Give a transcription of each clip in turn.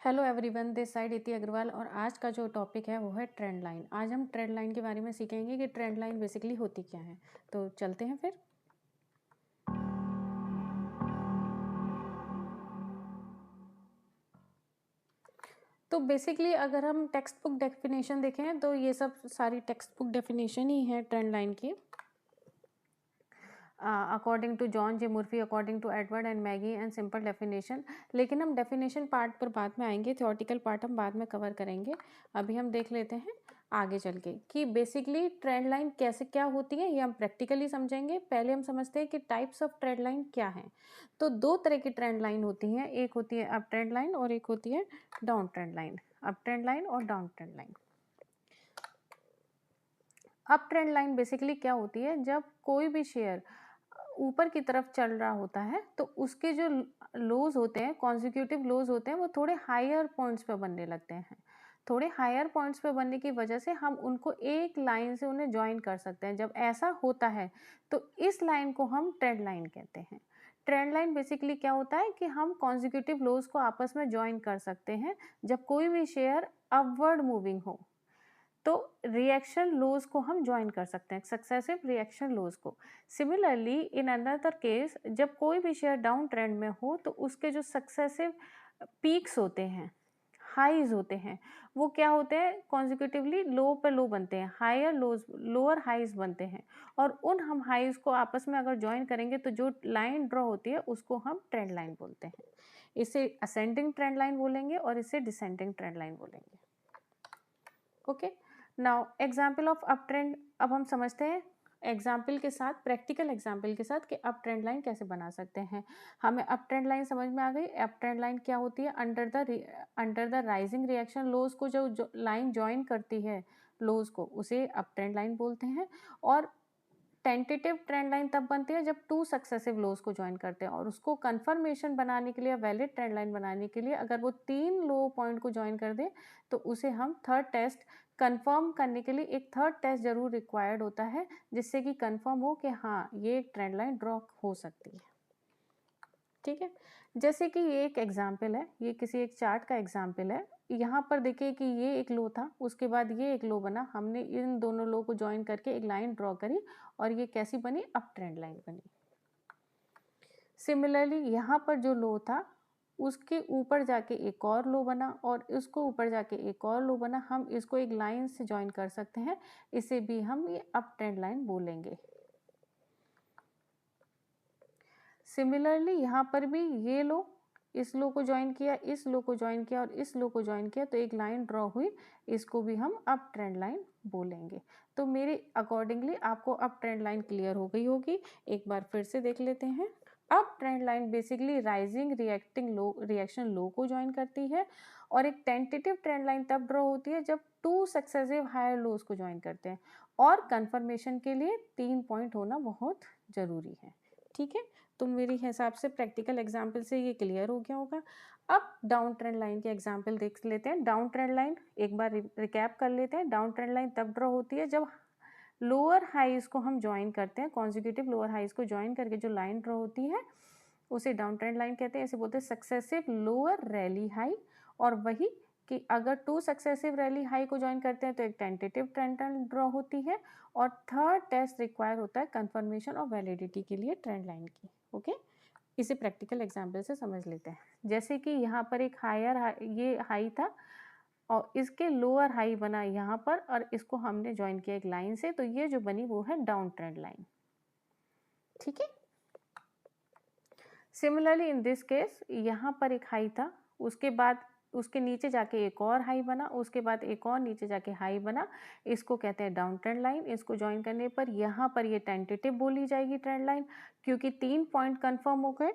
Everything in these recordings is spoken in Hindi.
हेलो एवरीवन, दिस साइड इति अग्रवाल और आज का जो टॉपिक है वो है ट्रेंड लाइन। आज हम ट्रेंड लाइन के बारे में सीखेंगे कि ट्रेंड लाइन बेसिकली होती क्या है। तो चलते हैं फिर। तो बेसिकली अगर हम टेक्स्ट बुक डेफिनेशन देखें तो ये सब सारी टेक्स्ट बुक डेफिनेशन ही है ट्रेंड लाइन की। According to John J Murphy, according to Edward and Magee and simple definition. लेकिन हम डेफिनेशन पार्ट पर बाद में आएंगे, थ्योरेटिकल पार्ट हम बाद में कवर करेंगे। अभी हम देख लेते हैं आगे चल के कि बेसिकली ट्रेंड लाइन कैसे क्या होती है, ये हम प्रैक्टिकली समझेंगे। पहले हम समझते हैं कि टाइप्स ऑफ ट्रेंड लाइन क्या हैं। तो दो तरह की ट्रेंड लाइन होती हैं, एक होती है अप ट्रेंड लाइन और एक होती है down trend line. Up trend line और down trend line. Up trend line basically क्या होती है, जब कोई भी शेयर ऊपर की तरफ चल रहा होता है तो उसके जो लोज होते हैं, कॉन्जिक्यूटिव लोज होते हैं, वो थोड़े हायर पॉइंट्स पे बनने लगते हैं। थोड़े हायर पॉइंट्स पे बनने की वजह से हम उनको एक लाइन से उन्हें ज्वाइन कर सकते हैं। जब ऐसा होता है तो इस लाइन को हम ट्रेंड लाइन कहते हैं। ट्रेंड लाइन बेसिकली क्या होता है कि हम कॉन्जिक्यूटिव लोज को आपस में ज्वाइन कर सकते हैं जब कोई भी शेयर अपवर्ड मूविंग हो। तो रिएक्शन लोज को हम ज्वाइन कर सकते हैं, सक्सेसिव रिएक्शन लोज को। सिमिलरली इन अनदर केस, जब कोई भी शेयर डाउन ट्रेंड में हो तो उसके जो सक्सेसिव पीक्स होते हैं, हाईज होते हैं, वो क्या होते हैं, कॉन्जिक्यूटिवली लो पे लो बनते हैं, हायर लोज लोअर हाईज बनते हैं। और उन हम हाईज को आपस में अगर ज्वाइन करेंगे तो जो लाइन ड्रॉ होती है उसको हम ट्रेंड लाइन बोलते हैं। इसे असेंडिंग ट्रेंड लाइन बोलेंगे और इसे डिसेंडिंग ट्रेंड लाइन बोलेंगे। Okay, now example of up trend. अब हम समझते हैं एग्जाम्पल के साथ, प्रैक्टिकल एग्जाम्पल के साथ कि अप ट्रेंड लाइन कैसे बना सकते हैं। हमें अप ट्रेंड लाइन समझ में आ गई। अप ट्रेंड लाइन क्या होती है, अंडर द राइजिंग रिएक्शन लोज को जो लाइन ज्वाइन करती है लोज को, उसे अप ट्रेंड लाइन बोलते हैं। और टेंटेटिव ट्रेंड लाइन तब बनती है जब टू सक्सेसिव लोज को ज्वाइन करते हैं, और उसको कंफर्मेशन बनाने के लिए, वैलिड ट्रेंड लाइन बनाने के लिए अगर वो तीन लो पॉइंट को ज्वाइन कर दे तो उसे हम थर्ड टेस्ट, कंफर्म करने के लिए एक थर्ड टेस्ट जरूर रिक्वायर्ड होता है जिससे कि कंफर्म हो कि हाँ ये एक ट्रेंड लाइन ड्रॉ हो सकती है। ठीक है, जैसे कि ये एक एग्जाम्पल है, ये किसी एक चार्ट का एग्जाम्पल है। यहाँ पर देखिए कि ये एक लो था, उसके बाद ये एक लो बना, हमने इन दोनों लो को ज्वाइन करके एक लाइन ड्रॉ करी और ये कैसी बनी, अप ट्रेंड लाइन बनी। सिमिलरली यहाँ पर जो लो था उसके ऊपर जाके एक और लो बना और इसको ऊपर जाके एक और लो बना, हम इसको एक लाइन से ज्वाइन कर सकते हैं, इसे भी हम ये अप ट्रेंड लाइन बोलेंगे। सिमिलरली यहाँ पर भी ये लो, इस लो को ज्वाइन किया, इस लो को ज्वाइन किया और इस लो को ज्वाइन किया, तो एक लाइन ड्रॉ हुई, इसको भी हम अप ट्रेंड लाइन बोलेंगे। तो मेरे अकॉर्डिंगली आपको अप ट्रेंड लाइन क्लियर हो गई होगी। एक बार फिर से देख लेते हैं। Up trend line basically rising reaction low को ज्वाइन करती है, और एक टेंटेटिव ट्रेंड लाइन तब ड्रॉ होती है जब टू सक्सेसिव हायर लोज को ज्वाइन करते हैं, और कंफर्मेशन के लिए 3 पॉइंट होना बहुत जरूरी है। ठीक है, तो मेरे हिसाब से प्रैक्टिकल एग्जाम्पल से ये क्लियर हो गया होगा। अब डाउन ट्रेंड लाइन के एग्जाम्पल देख लेते हैं। डाउन ट्रेंड लाइन एक बार रिकैप कर लेते हैं। डाउन ट्रेंड लाइन तब ड्रॉ होती है जब लोअर हाईज को हम ज्वाइन करते हैं, कॉन्जिक्यूटिव लोअर हाईज को ज्वाइन करके जो लाइन ड्रॉ होती है उसे डाउन ट्रेंड लाइन कहते हैं। ऐसे बोलते हैं सक्सेसिव लोअर रैली हाई। और वही कि अगर टू सक्सेसिव रैली हाई को ज्वाइन करते हैं तो एक टेंटेटिव ट्रेंड लाइन ड्रॉ होती है, और थर्ड टेस्ट रिक्वायर होता है कंफर्मेशन और वैलिडिटी के लिए ट्रेंड लाइन की। ओके, इसे प्रैक्टिकल एग्जाम्पल से समझ लेते हैं। जैसे कि यहाँ पर एक ये हाई था और इसके लोअर हाई बना यहाँ पर, और इसको हमने ज्वाइन किया एक लाइन से, तो ये जो बनी वो है डाउन ट्रेंड लाइन। ठीक है, सिमिलरली इन दिस केस यहाँ पर एक हाई था, उसके बाद उसके नीचे जाके एक और हाई बना, उसके बाद एक और नीचे जाके हाई बना, इसको कहते हैं डाउन ट्रेंड लाइन। इसको ज्वाइन करने पर यहाँ पर ये टेंटेटिव बोली जाएगी ट्रेंड लाइन, क्योंकि 3 पॉइंट कंफर्म हो गए,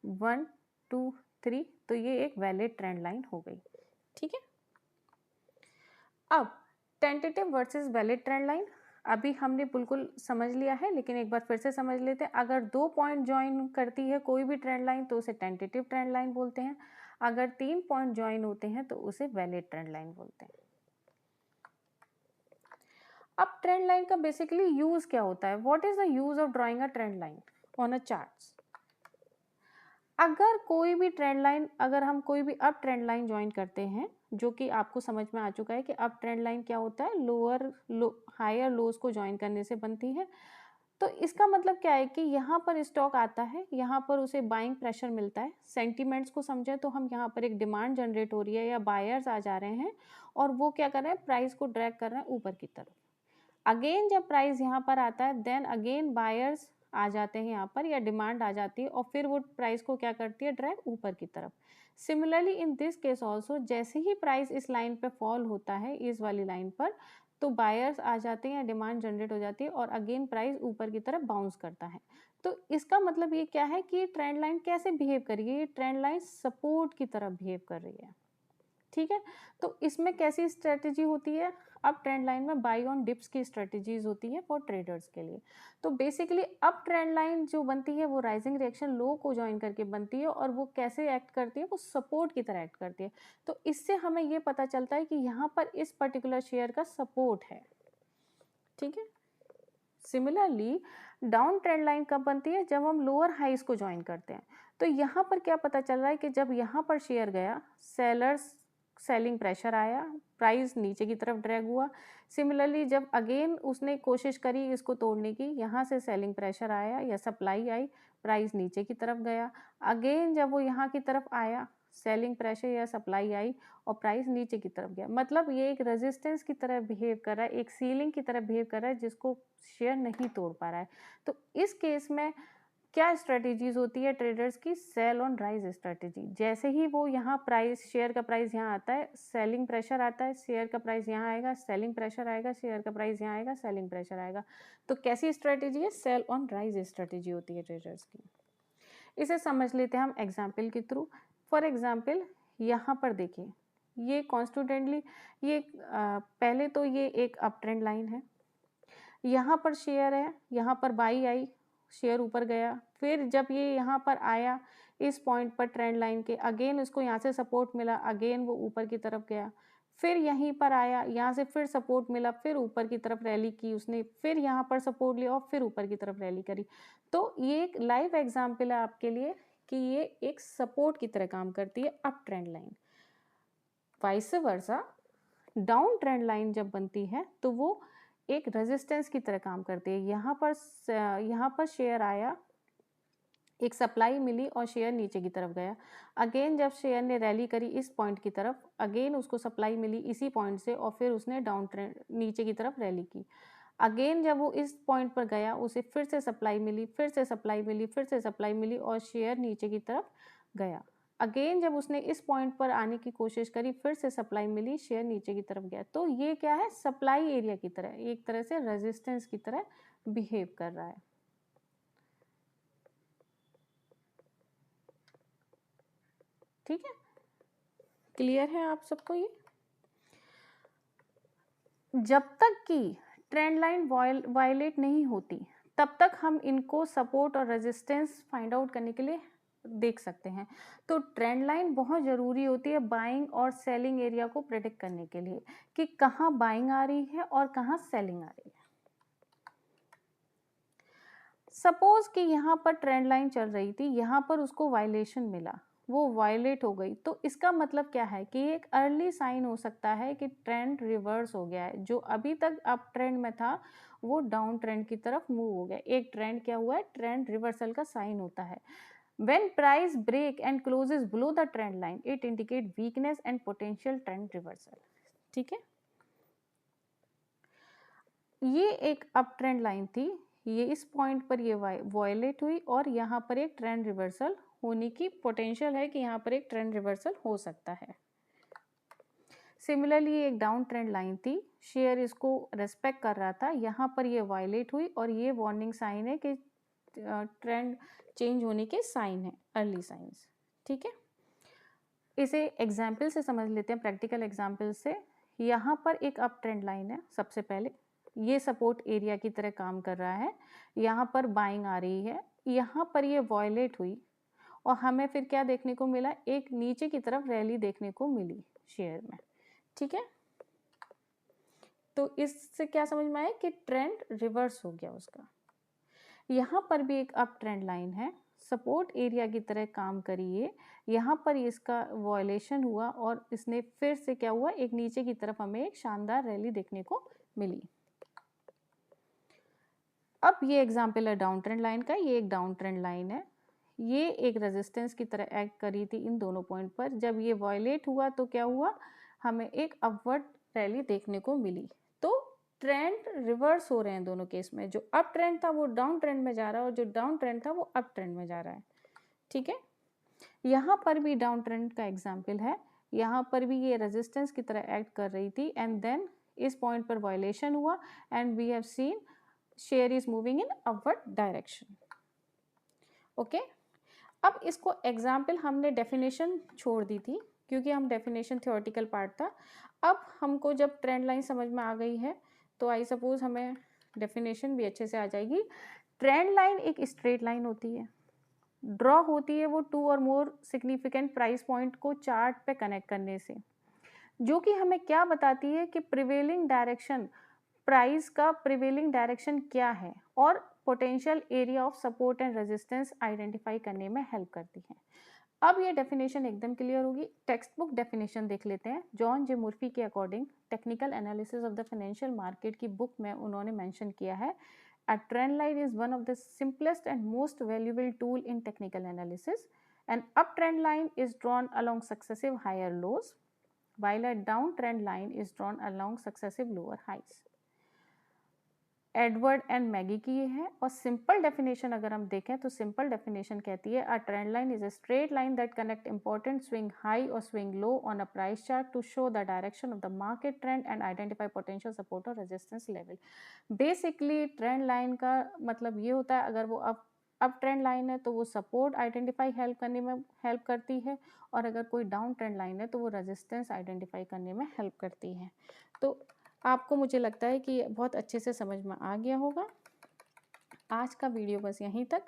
1 2 3, तो ये एक वैलिड ट्रेंड लाइन हो गई। ठीक है, अब tentative versus valid trend line अभी हमने बिल्कुल समझ लिया है, लेकिन एक बार फिर से समझ लेते हैं। अगर 2 पॉइंट ज्वाइन करती है कोई भी ट्रेंड लाइन तो उसे टेंटेटिव ट्रेंड लाइन बोलते हैं। अगर 3 पॉइंट ज्वाइन होते हैं तो उसे वैलिड ट्रेंड लाइन बोलते हैं। अब ट्रेंड लाइन का बेसिकली यूज क्या होता है, what is the use of drawing a trend line on a charts. अगर कोई भी ट्रेंड लाइन, अगर हम कोई भी अप ट्रेंड लाइन ज्वाइन करते हैं, जो कि आपको समझ में आ चुका है कि अप ट्रेंड लाइन क्या होता है, लोअर हायर लोज को ज्वाइन करने से बनती है। तो इसका मतलब क्या है कि यहाँ पर स्टॉक आता है, यहाँ पर उसे बाइंग प्रेशर मिलता है। सेंटीमेंट्स को समझें तो हम यहाँ पर एक डिमांड जनरेट हो रही है या बायर्स आ जा रहे हैं और वो क्या कर रहे हैं, प्राइस को ड्रैग कर रहे हैं ऊपर की तरफ। अगेन जब प्राइस यहाँ पर आता है, देन अगेन बायर्स आ जाते हैं यहाँ पर, या डिमांड आ जाती है और फिर वो प्राइस को क्या करती है, ड्रैग ऊपर की तरफ। Similarly in this case also, जैसे ही प्राइस इस लाइन पे फॉल होता है, इस वाली लाइन पर, तो बायर्स आ जाते हैं या डिमांड जनरेट हो जाती है और अगेन प्राइस ऊपर की तरफ बाउंस करता है। तो इसका मतलब ये क्या है कि ट्रेंड लाइन कैसे बिहेव कर रही है, ये ट्रेंड लाइन सपोर्ट की तरफ बिहेव कर रही है। ठीक है, तो इसमें कैसी स्ट्रेटेजी होती है, अब ट्रेंड लाइन में बाई ऑन डिप्स की स्ट्रेटेजीज होती है फॉर ट्रेडर्स के लिए। तो बेसिकली अब ट्रेंड लाइन जो बनती है वो राइजिंग रिएक्शन लो को ज्वाइन करके बनती है और वो कैसे एक्ट करती है, वो सपोर्ट की तरह एक्ट करती है। तो इससे हमें ये पता चलता है कि यहाँ पर इस पर्टिकुलर शेयर का सपोर्ट है। ठीक है, सिमिलरली डाउन ट्रेंड लाइन कब बनती है, जब हम लोअर हाइज को ज्वाइन करते हैं। तो यहाँ पर क्या पता चल रहा है कि जब यहाँ पर शेयर गया, सेलर्स सेलिंग प्रेशर आया, प्राइस नीचे की तरफ ड्रैग हुआ। सिमिलरली जब अगेन उसने कोशिश करी इसको तोड़ने की, यहाँ से सेलिंग प्रेशर आया या सप्लाई आई, प्राइस नीचे की तरफ गया। अगेन जब वो यहाँ की तरफ आया, सेलिंग प्रेशर या सप्लाई आई और प्राइस नीचे की तरफ गया। मतलब ये एक रेजिस्टेंस की तरह बिहेव कर रहा है, एक सीलिंग की तरह बिहेव कर रहा है जिसको शेयर नहीं तोड़ पा रहा है। तो इस केस में क्या स्ट्रेटेजीज होती है ट्रेडर्स की, सेल ऑन राइज स्ट्रेटेजी। जैसे ही वो यहाँ प्राइस, शेयर का प्राइस यहाँ आता है, सेलिंग प्रेशर आता है, शेयर का प्राइस यहाँ आएगा, सेलिंग प्रेशर आएगा, शेयर का प्राइस यहाँ आएगा, सेलिंग प्रेशर आएगा। तो कैसी स्ट्रेटेजी है, सेल ऑन राइज स्ट्रेटेजी होती है ट्रेडर्स की। इसे समझ लेते हैं हम एग्जाम्पल के थ्रू। फॉर एग्जाम्पल यहाँ पर देखिए, ये कॉन्स्टिट्यूएंटली, ये पहले तो ये एक अप ट्रेंड लाइन है, यहाँ पर शेयर है, यहाँ पर बाई आई, शेयर ऊपर गया, फिर जब ये यहाँ पर आया इस पॉइंट पर ट्रेंड लाइन के, अगेन उसको यहाँ से सपोर्ट मिला, अगेन वो ऊपर की तरफ गया, फिर यहीं पर आया, यहाँ से फिर सपोर्ट मिला, फिर ऊपर की तरफ रैली की उसने, फिर यहाँ पर सपोर्ट लिया और फिर ऊपर की तरफ रैली करी। तो ये एक लाइव एग्जाम्पल है आपके लिए कि ये एक सपोर्ट की तरह काम करती है up trend line. Vice versa down trend line जब बनती है तो वो एक रेजिस्टेंस की तरह काम करती है। यहाँ पर शेयर आया, एक सप्लाई मिली और शेयर नीचे की तरफ गया। अगेन जब शेयर ने रैली करी इस पॉइंट की तरफ, अगेन उसको सप्लाई मिली इसी पॉइंट से और फिर उसने डाउन ट्रेंड नीचे की तरफ रैली की। अगेन जब वो इस पॉइंट पर गया, उसे फिर से सप्लाई मिली, फिर से सप्लाई मिली, फिर से सप्लाई मिली और शेयर नीचे की तरफ गया। अगेन जब उसने इस पॉइंट पर आने की कोशिश करी, फिर से सप्लाई मिली, शेयर नीचे की तरफ गया। तो ये क्या है, सप्लाई एरिया की तरह, एक तरह से रेजिस्टेंस की तरह बिहेव कर रहा है। ठीक है, क्लियर है आप सबको ये? जब तक कि ट्रेंड लाइन वायलेट नहीं होती तब तक हम इनको सपोर्ट और रेजिस्टेंस फाइंड आउट करने के लिए देख सकते हैं। तो ट्रेंड लाइन बहुत ज़रूरी होती है बाइंग और सेलिंग एरिया को प्रेडिक्ट करने के लिए कि कहाँ बाइंग आ रही है और कहाँ सेलिंग आ रही है। सपोज कि यहाँ पर ट्रेंड लाइन चल रही थी, यहाँ पर उसको वायलेशन मिला, वो वायलेट हो गई, तो इसका मतलब क्या है कि एक अर्ली साइन हो सकता है कि ट्रेंड रिवर्स हो गया है। जो अभी तक अप ट्रेंड में था वो डाउन ट्रेंड की तरफ मूव हो गया। एक ट्रेंड क्या हुआ है, ट्रेंड रिवर्सल का साइन होता है। When price break and closes below the trend line, it indicate weakness and potential trend reversal. ठीक है, ये एक अप ट्रेंड लाइन थी, ये इस पॉइंट पर ये वायलेट हुई और यहाँ पर एक ट्रेंड रिवर्सल होने की पोटेंशियल है कि यहाँ पर एक ट्रेंड रिवर्सल हो सकता है। सिमिलरली ये एक डाउन ट्रेंड लाइन थी, शेयर इसको रेस्पेक्ट कर रहा था, यहाँ पर ये वायलेट हुई और ये वार्निंग साइन है कि ट्रेंड चेंज होने के साइन है, अर्ली साइंस। ठीक है, इसे एग्जाम्पल से समझ लेते हैं, प्रैक्टिकल एग्जाम्पल से। यहाँ पर एक अप ट्रेंड लाइन है, सबसे पहले ये सपोर्ट एरिया की तरह काम कर रहा है, यहाँ पर बाइंग आ रही है, यहाँ पर ये वायलेट हुई और हमें फिर क्या देखने को मिला, एक नीचे की तरफ रैली देखने को मिली शेयर में। ठीक है, तो इससे क्या समझ में आया कि ट्रेंड रिवर्स हो गया उसका। यहाँ पर भी एक अप ट्रेंड लाइन है, सपोर्ट एरिया की तरह काम करी ये। यहाँ पर इसका वॉयलेशन हुआ और इसने फिर से क्या हुआ, एक नीचे की तरफ हमें एक शानदार रैली देखने को मिली। अब ये एग्जाम्पल है डाउन ट्रेंड लाइन का, ये एक डाउन ट्रेंड लाइन है, ये एक रेजिस्टेंस की तरह एक्ट करी थी इन दोनों पॉइंट पर। जब ये वायलेट हुआ तो क्या हुआ, हमें एक अपवर्ड रैली देखने को मिली। तो ट्रेंड रिवर्स हो रहे हैं दोनों केस में, जो अप ट्रेंड था वो डाउन ट्रेंड में जा रहा है और जो डाउन ट्रेंड था वो अप ट्रेंड में जा रहा है। ठीक है, यहाँ पर भी डाउन ट्रेंड का एग्जाम्पल है, यहाँ पर भी ये रेजिस्टेंस की तरह एक्ट कर रही थी एंड देन इस पॉइंट पर वायलेशन हुआ and we have seen share is moving in upward direction. Okay, अब इसको एग्जाम्पल हमने डेफिनेशन छोड़ दी थी क्योंकि हम डेफिनेशन थ्योरेटिकल पार्ट था। अब हमको जब ट्रेंड लाइन समझ में आ गई है तो आई सपोज हमें डेफिनेशन भी अच्छे से आ जाएगी। ट्रेंड लाइन एक स्ट्रेट लाइन होती है, ड्रॉ होती है वो 2 और मोर सिग्निफिकेंट प्राइस पॉइंट को चार्ट पे कनेक्ट करने से, जो कि हमें क्या बताती है कि प्रिवेलिंग डायरेक्शन, प्राइस का प्रिवेलिंग डायरेक्शन क्या है और potential area of support and resistance identify करने में हेल्प करती है। अब ये डेफिनेशन एकदम क्लियर होगी। टेक्स्ट बुक डेफिनेशन देख लेते हैं। जॉन जे मुर्फी के according technical analysis of the financial market की बुक में उन्होंने मेंशन किया है, a trend line is one of the simplest and most valuable tool in technical analysis. An up trend line is drawn along successive higher lows while a downtrend line is drawn along successive lower highs। Edward and Maggi की ये है। और सिंपल डेफिनेशन अगर हम देखें तो सिंपल डेफिनेशन कहती है, a trend line is a straight line that connect important swing high और swing low on a price chart to show the direction of the market trend and identify potential support और resistance level. Basically trend line का मतलब ये होता है, अगर वो अप ट्रेंड लाइन है तो वो सपोर्ट आइडेंटिफाई हेल्प करने में हेल्प करती है, और अगर कोई डाउन ट्रेंड लाइन है तो वो रेजिस्टेंस आइडेंटिफाई करने में हेल्प करती है। तो आपको मुझे लगता है कि बहुत अच्छे से समझ में आ गया होगा। आज का वीडियो बस यहीं तक।